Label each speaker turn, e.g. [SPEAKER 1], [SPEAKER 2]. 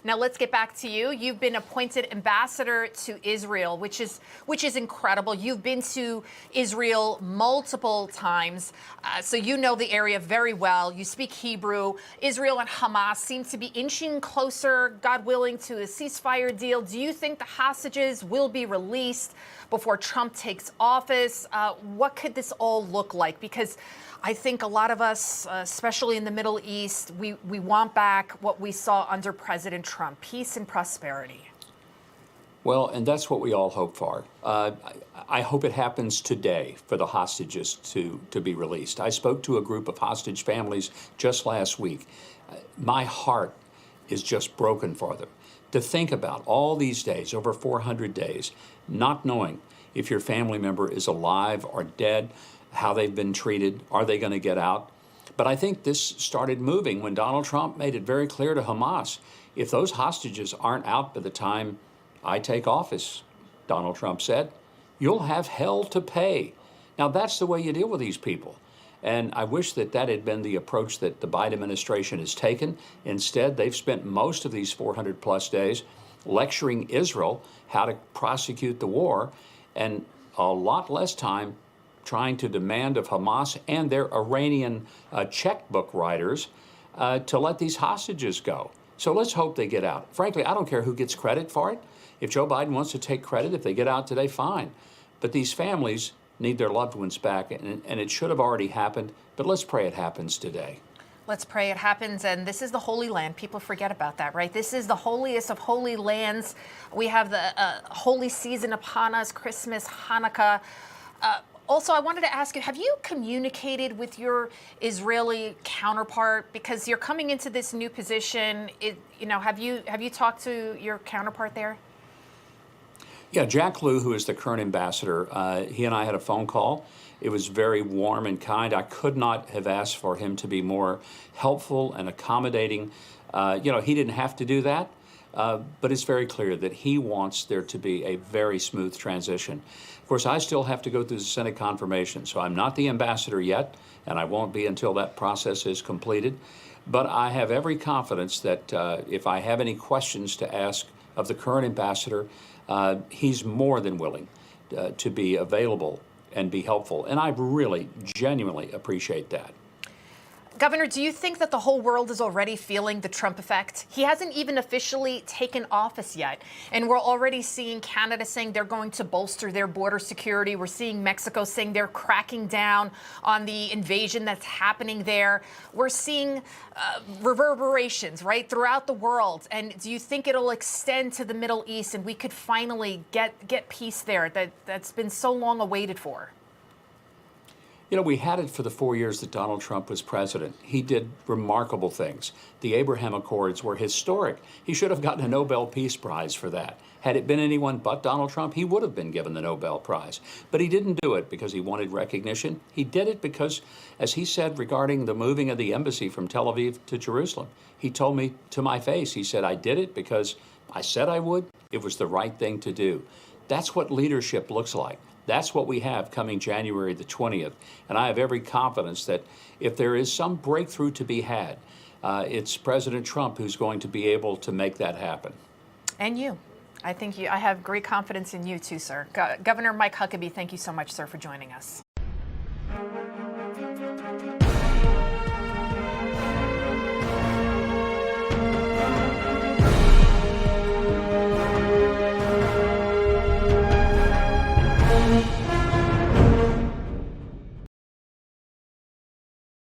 [SPEAKER 1] Now let's get back to you. You've been appointed ambassador to Israel, which is incredible. You've been to Israel multiple times, so you know the area very well. You speak Hebrew. Israel and Hamas seem to be inching closer, God willing, to a ceasefire deal. Do you think the hostages will be released before Trump takes office? What could this all look like? Because I think a lot of us, especially in the Middle East, we want back what we saw under President Trump, peace and prosperity.
[SPEAKER 2] Well, and that's what we all hope for. I hope it happens today for the hostages to be released. I spoke to a group of hostage families just last week. My heart is just broken for them. To think about all these days, over 400 days, not knowing if your family member is alive or dead, how they've been treated, are they going to get out? But I think this started moving when Donald Trump made it very clear to Hamas, if those hostages aren't out by the time I take office, Donald Trump said, you'll have hell to pay. Now that's the way you deal with these people. And I wish that that had been the approach that the Biden administration has taken. Instead, they've spent most of these 400 plus days lecturing Israel how to prosecute the war, and a lot less time trying to demand of Hamas and their Iranian checkbook writers to let these hostages go. So let's hope they get out. Frankly, I don't care who gets credit for it. If Joe Biden wants to take credit, if they get out today, fine. But these families need their loved ones back, and it should have already happened, but let's pray it happens today.
[SPEAKER 1] Let's pray it happens. And this is the Holy Land. People forget about that, right? This is the holiest of holy lands. We have the holy season upon us, Christmas, Hanukkah. Also, I wanted to ask you, have you communicated with your Israeli counterpart? Because you're coming into this new position. Have you talked to your counterpart there?
[SPEAKER 2] Yeah, Jack Lew, who is the current ambassador, he and I had a phone call. It was very warm and kind. I could not have asked for him to be more helpful and accommodating. He didn't have to do that, but it's very clear that he wants there to be a very smooth transition. Of course, I still have to go through the Senate confirmation, so I'm not the ambassador yet, and I won't be until that process is completed. But I have every confidence that if I have any questions to ask of the current ambassador, he's more than willing to be available and be helpful. And I really, genuinely appreciate that.
[SPEAKER 1] Governor, do you think that the whole world is already feeling the Trump effect? He hasn't even officially taken office yet. And we're already seeing Canada saying they're going to bolster their border security. We're seeing Mexico saying they're cracking down on the invasion that's happening there. We're seeing reverberations, right, throughout the world. And do you think it'll extend to the Middle East and we could finally get peace there that's been so long awaited for?
[SPEAKER 2] We had it for the 4 years that Donald Trump was president. He did remarkable things. The Abraham Accords were historic. He should have gotten a Nobel Peace Prize for that. Had it been anyone but Donald Trump, he would have been given the Nobel Prize. But he didn't do it because he wanted recognition. He did it because, as he said regarding the moving of the embassy from Tel Aviv to Jerusalem, he told me to my face, he said, I did it because I said I would. It was the right thing to do. That's what leadership looks like. That's what we have coming January the 20th. And I have every confidence that if there is some breakthrough to be had, it's President Trump who's going to be able to make that happen.
[SPEAKER 1] And you. I have great confidence in you too, sir. Governor Mike Huckabee, thank you so much, sir, for joining us.